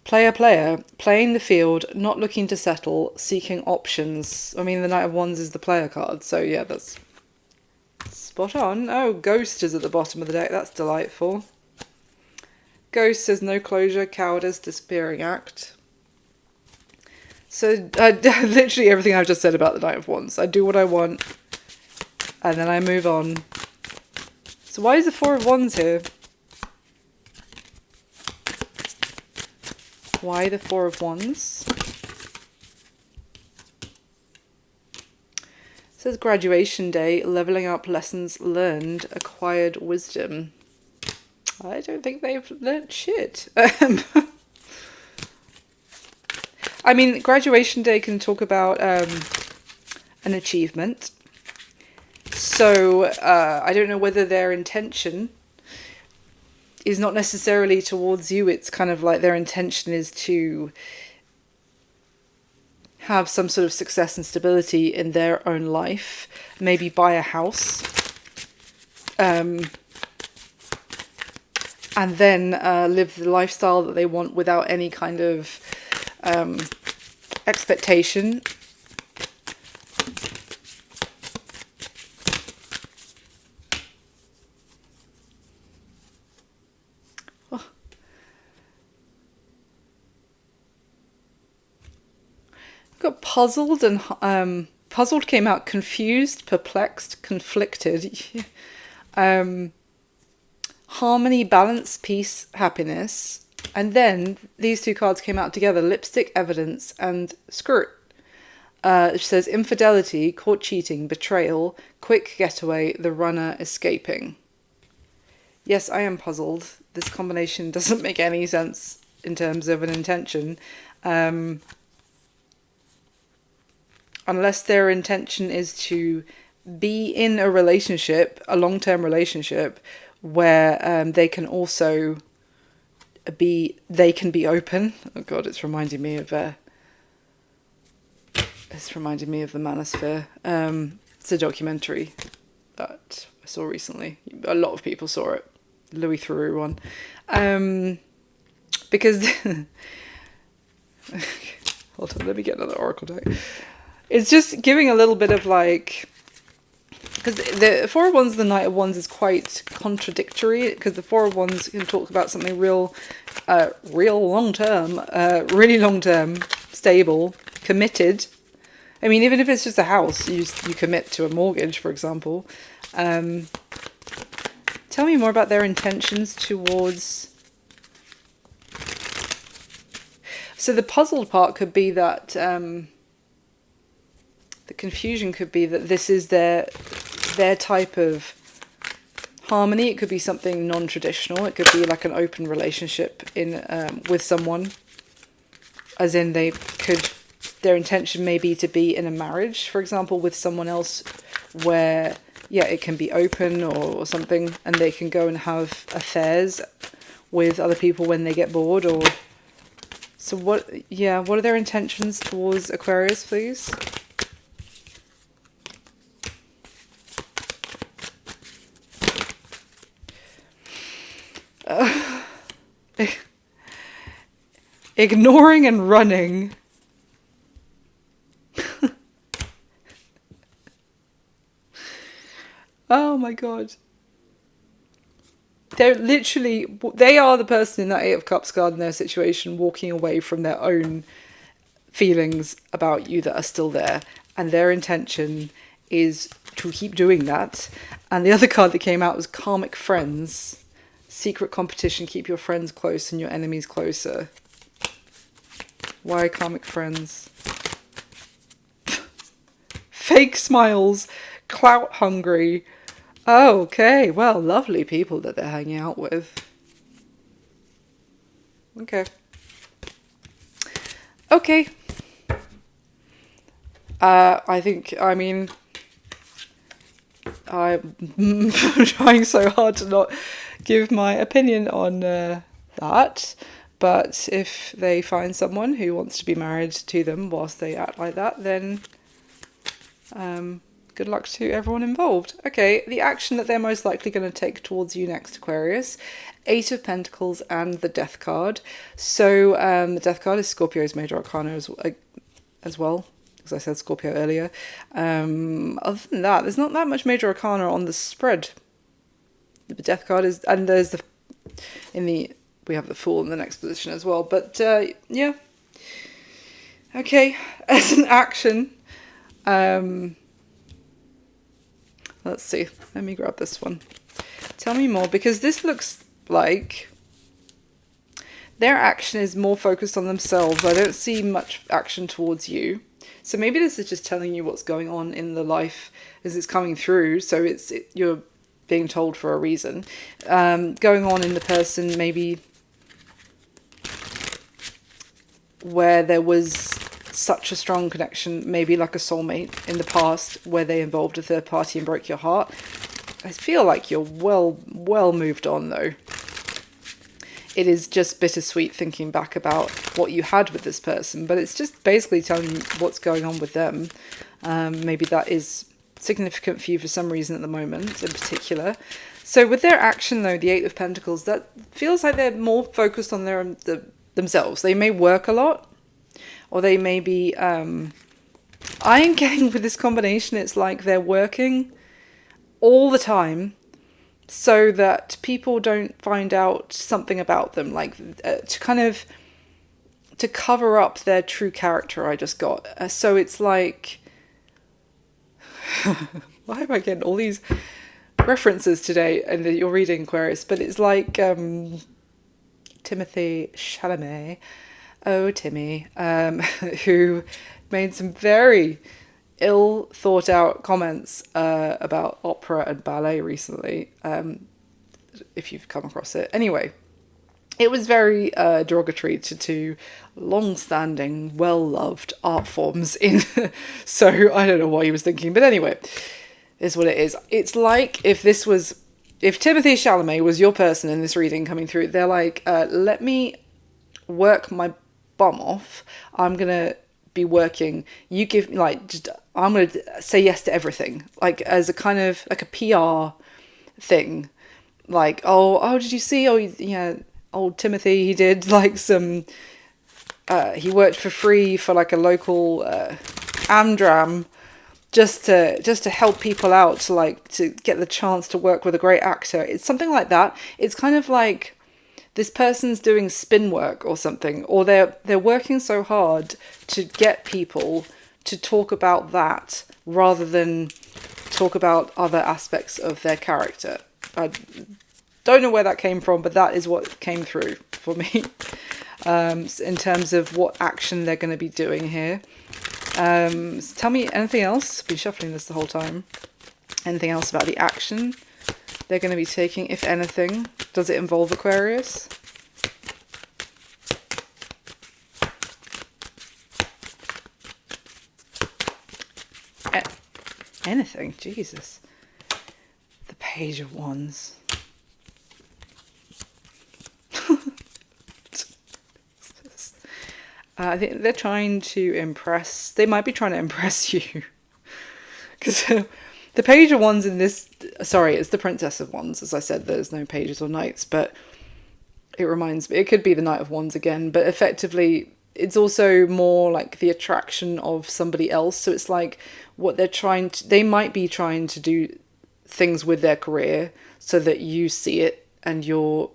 Player, playing the field, not looking to settle, seeking options. I mean, the Knight of Wands is the player card, so yeah, that's spot on. Oh, Ghost is at the bottom of the deck. That's delightful. Ghost says no closure, cowardice, disappearing act. So, literally everything I've just said about the Knight of Wands. I do what I want, and then I move on. So why is the Four of Wands here? Why the Four of Wands? It says graduation day, leveling up, lessons learned, acquired wisdom. I don't think they've learnt shit. I mean, graduation day can talk about an achievement. So I don't know whether their intention is not necessarily towards you. It's kind of like their intention is to have some sort of success and stability in their own life. Maybe buy a house. and then live the lifestyle that they want without any kind of expectation. Oh. Got puzzled, and puzzled came out, confused, perplexed, conflicted. Harmony, balance, peace, happiness. And then these two cards came out together, lipstick, evidence, and skirt. It says infidelity, caught cheating, betrayal, quick getaway, the runner escaping. Yes, I am puzzled. This combination doesn't make any sense in terms of an intention. Unless their intention is to be in a relationship, a long-term relationship, where they can also be open. Oh God, it's reminding me of the Manosphere. It's a documentary that I saw recently. A lot of people saw it. Louis Theroux one. Because hold on, let me get another oracle deck. It's just giving a little bit of like, because the Four of Wands, the Knight of Wands is quite contradictory, because the Four of Wands can talk about something real long-term, really long-term, stable, committed. I mean, even if it's just a house, you commit to a mortgage, for example. Tell me more about their intentions towards... So the puzzled part could be that... the confusion could be that this is their type of harmony. It could be something non-traditional. It could be like an open relationship with someone, as in their intention may be to be in a marriage, for example, with someone else, where it can be open or something, and they can go and have affairs with other people when they get bored. Or so what are their intentions towards Aquarius, please? Ignoring and running. Oh my God. They are the person in that Eight of Cups card in their situation, walking away from their own feelings about you that are still there. And their intention is to keep doing that. And the other card that came out was Karmic Friends. Secret competition, keep your friends close and your enemies closer. Why karmic friends? Fake smiles, clout hungry. Oh, okay, well, lovely people that they're hanging out with. Okay. I'm trying so hard to not give my opinion on that, but if they find someone who wants to be married to them whilst they act like that, then good luck to everyone involved. Okay, the action that they're most likely going to take towards you next, Aquarius. Eight of Pentacles and the Death card. So the Death card is Scorpio's major arcana as well, as I said Scorpio earlier. Other than that, there's not that much major arcana on the spread. The Death card is, and there's we have the Fool in the next position as well. But yeah, okay. As an action, let's see. Let me grab this one. Tell me more, because this looks like their action is more focused on themselves. I don't see much action towards you. So maybe this is just telling you what's going on in the life as it's coming through. So you're being told for a reason. Going on in the person, maybe where there was such a strong connection, maybe like a soulmate in the past, where they involved a third party and broke your heart. I feel like you're well moved on, though. It is just bittersweet thinking back about what you had with this person, but it's just basically telling you what's going on with them. Maybe that is significant for you for some reason at the moment in particular. So with their action, though, the Eight of Pentacles, that feels like they're more focused on themselves. They may work a lot, or they may be... I am getting with this combination, it's like they're working all the time so that people don't find out something about them, like to cover up their true character. I just got so it's like why am I getting all these references today and you're reading, Aquarius? But it's like Timothée Chalamet, oh Timmy, who made some very ill thought out comments about opera and ballet recently, if you've come across it. Anyway, it was very derogatory to two long-standing, well-loved art forms in so I don't know what he was thinking, but anyway, is what it is. It's like if Timothée Chalamet was your person in this reading coming through, they're like, let me work my bum off. I'm gonna be working, you give I'm going to say yes to everything, like as a kind of like a PR thing, like oh did you see, old Timothy, he did like some he worked for free for like a local Amdram just to help people out, to get the chance to work with a great actor. It's something like that. It's kind of like this person's doing spin work or something, or they're working so hard to get people to talk about that rather than talk about other aspects of their character. I don't know where that came from, but that is what came through for me in terms of what action they're going to be doing here. So tell me anything else. I've been shuffling this the whole time. Anything else about the action they're going to be taking, if anything? Does it involve Aquarius? Anything? Jesus. The Page of Wands. I think they're trying to impress... They might be trying to impress you. Because the Page of Wands in this... Sorry, it's the Princess of Wands. As I said, there's no pages or knights, but it reminds me... It could be the Knight of Wands again, but effectively, it's also more like the attraction of somebody else. So it's like what they're trying to... They might be trying to do things with their career so that you see it and you're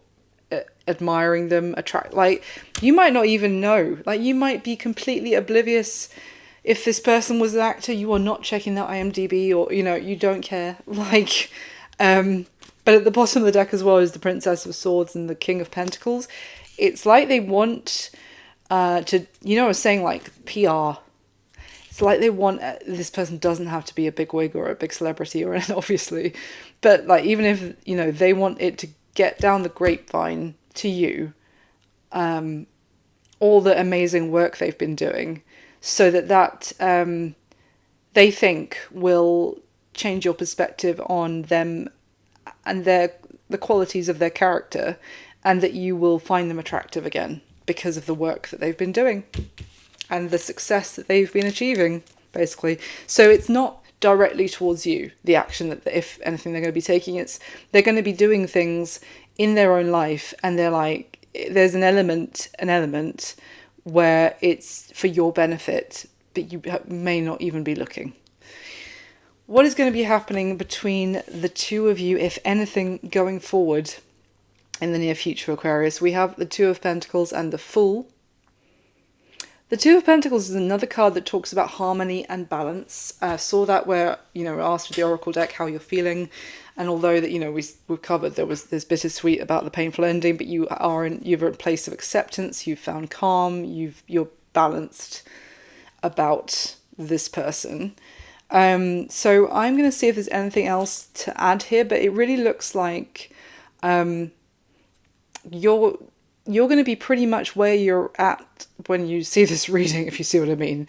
admiring them, like you might not even know, like you might be completely oblivious. If this person was an actor, you are not checking their IMDb, or you don't care, like but at the bottom of the deck as well is the Princess of Swords and the King of Pentacles. It's like they want to, I was saying, like PR. It's like they want this person doesn't have to be a big wig or a big celebrity or obviously, but like even if they want it to get down the grapevine to you, all the amazing work they've been doing, so that they think will change your perspective on them and the qualities of their character, and that you will find them attractive again because of the work that they've been doing and the success that they've been achieving, basically. So it's not directly towards you, the action that, if anything, they're going to be taking. They're going to be doing things in their own life, and they're like, there's an element where it's for your benefit, but you may not even be looking. What is going to be happening between the two of you, if anything, going forward in the near future, Aquarius? We have the Two of Pentacles and the Fool. The Two of Pentacles is another card that talks about harmony and balance. Saw that where, asked with the Oracle deck how you're feeling. And although that, we've covered, there's bittersweet about the painful ending, but you're in a place of acceptance, you've found calm, you're balanced about this person. So I'm going to see if there's anything else to add here, but it really looks like you're going to be pretty much where you're at when you see this reading, if you see what I mean,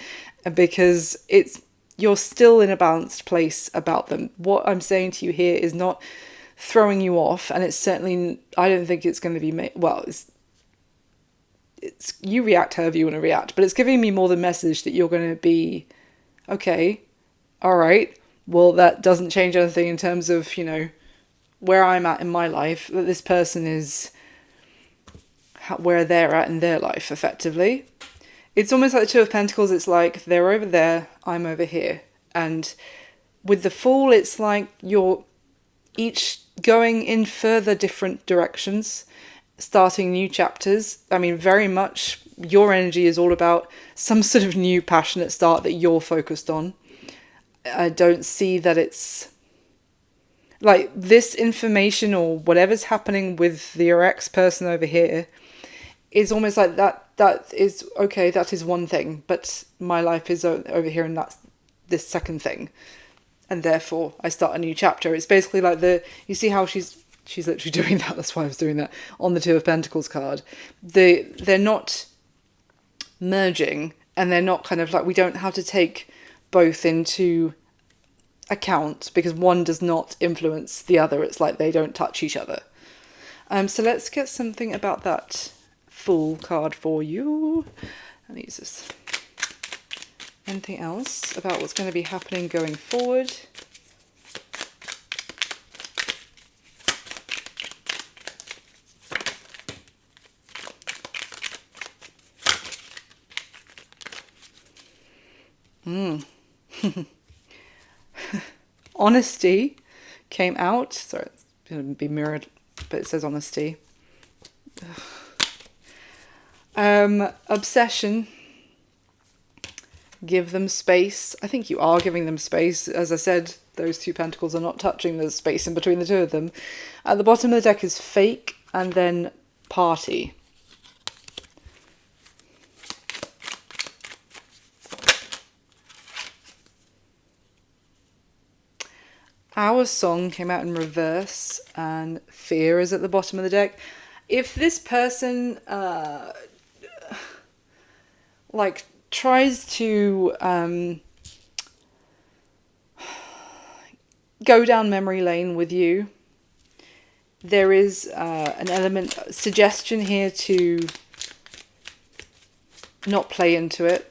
because you're still in a balanced place about them. What I'm saying to you here is not throwing you off, and it's certainly, I don't think it's going to be, it's you react however you want to react, but it's giving me more the message that you're going to be, okay, all right, Well, that doesn't change anything in terms of, you know, where I'm at in my life, that this person is where they're at in their life, effectively. It's almost like the Two of Pentacles. It's like they're over there, I'm over here. And with the Fool, it's like you're each going in further different directions, starting new chapters. I mean, very much your energy is all about some sort of new passionate start that you're focused on. I don't see that it's like this information or whatever's happening with your ex person over here is almost like that is okay, that is one thing, but my life is over here and that's this second thing, and therefore I start a new chapter. It's basically like you see how she's literally doing that. That's why I was doing that on the Two of Pentacles card. They're not merging, and they're not kind of like, we don't have to take both into account because one does not influence the other. It's like they don't touch each other. So let's get something about that Fool card for you. And use this. Anything else about what's going to be happening going forward? Honesty came out. Sorry, it's going to be mirrored, but it says honesty. Obsession. Give them space. I think you are giving them space. As I said, those two pentacles are not touching the space in between the two of them. At the bottom of the deck is fake and then party. Our Song came out in reverse and Fear is at the bottom of the deck. If this person like tries to go down memory lane with you, there is an element, suggestion here to not play into it.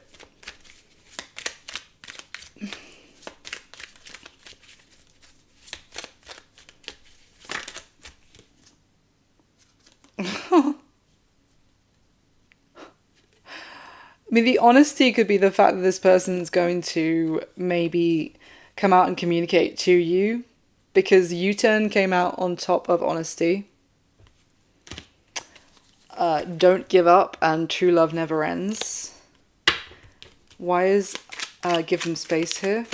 I mean, the honesty could be the fact that this person's going to maybe come out and communicate to you, because U-turn came out on top of honesty. Don't give up and true love never ends. Why is give them space here?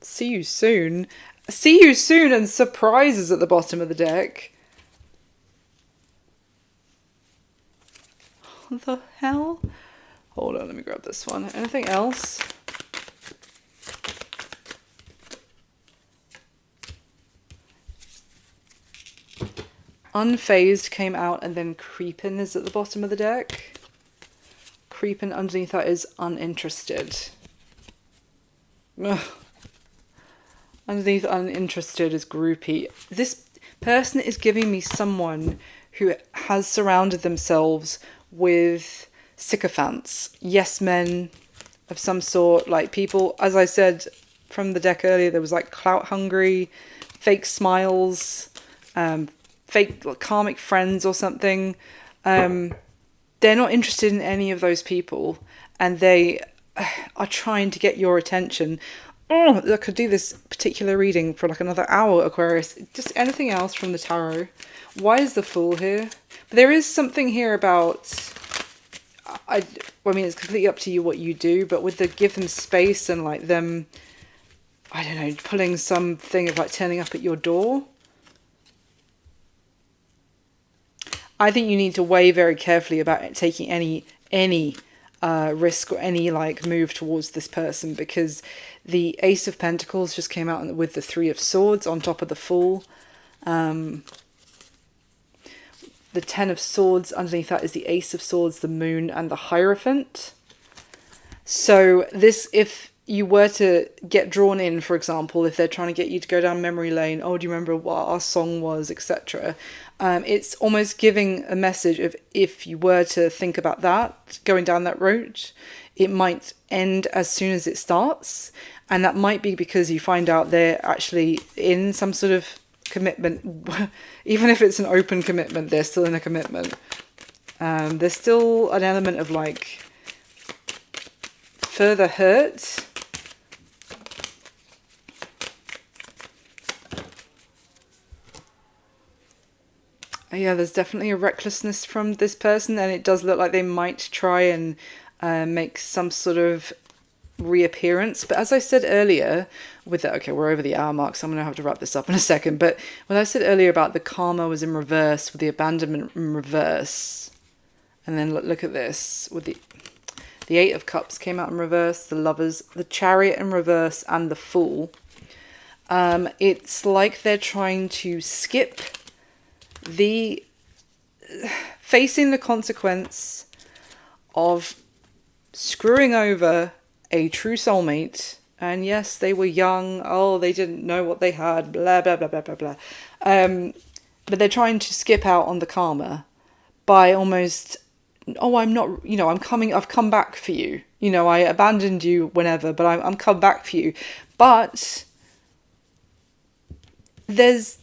See you soon. See you soon and surprises at the bottom of the deck. What the hell? Hold on, let me grab this one. Anything else? Unfazed came out and then Creepin' is at the bottom of the deck. Creepin' underneath that is uninterested. Ugh. Underneath uninterested is groupie. This person is giving me someone who has surrounded themselves with sycophants, yes men of some sort, like people, as I said from the deck earlier, there was like clout hungry, fake smiles, fake like, karmic friends or something. They're not interested in any of those people, and they are trying to get your attention. Oh, I could do this particular reading for like another hour, Aquarius. Just anything else from the tarot. Why is the Fool here? But there is something here about... I mean, it's completely up to you what you do, but with the give them space and like them, I don't know, pulling something of like turning up at your door. I think you need to weigh very carefully about taking any risk or any like move towards this person, because the Ace of Pentacles just came out with the Three of Swords on top of the Fool. The Ten of Swords underneath that is the Ace of Swords, the Moon, and the Hierophant. So this, if you were to get drawn in, for example, if they're trying to get you to go down memory lane, oh, do you remember what our song was, etc. It's almost giving a message of, if you were to think about that, going down that route, it might end as soon as it starts. And that might be because you find out they're actually in some sort of commitment. Even if it's an open commitment, they're still in a commitment. There's still an element of like further hurt. Yeah, there's definitely a recklessness from this person, and it does look like they might try and make some sort of reappearance. But as I said earlier, with that, okay, we're over the hour mark, so I'm going to have to wrap this up in a second. But when I said earlier about the karma was in reverse, with the abandonment in reverse, and then look at this, with the Eight of Cups came out in reverse, the Lovers, the Chariot in reverse, and the Fool. It's like they're trying to skip the facing the consequence of screwing over a true soulmate. And yes, they were young, oh, they didn't know what they had, blah blah blah blah blah blah, but they're trying to skip out on the karma by almost, oh, I'm not, I've come back for you, I abandoned you whenever, but I'm come back for you. But there's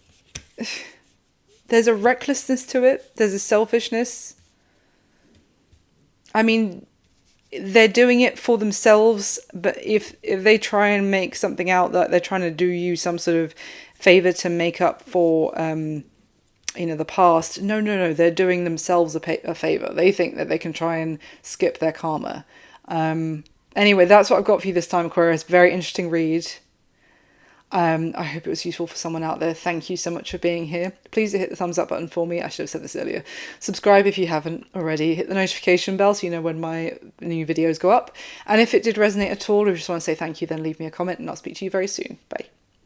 a recklessness to it. There's a selfishness. I mean, they're doing it for themselves, but if they try and make something out that they're trying to do you some sort of favor to make up for, the past, no, they're doing themselves a favor. They think that they can try and skip their karma. Anyway, that's what I've got for you this time, Aquarius. Very interesting read. I hope it was useful for someone out there. Thank you so much for being here. Please hit the thumbs up button for me. I should have said this earlier. Subscribe if you haven't already. Hit the notification bell so you know when my new videos go up. And if it did resonate at all, or you just want to say thank you, then leave me a comment and I'll speak to you very soon. Bye.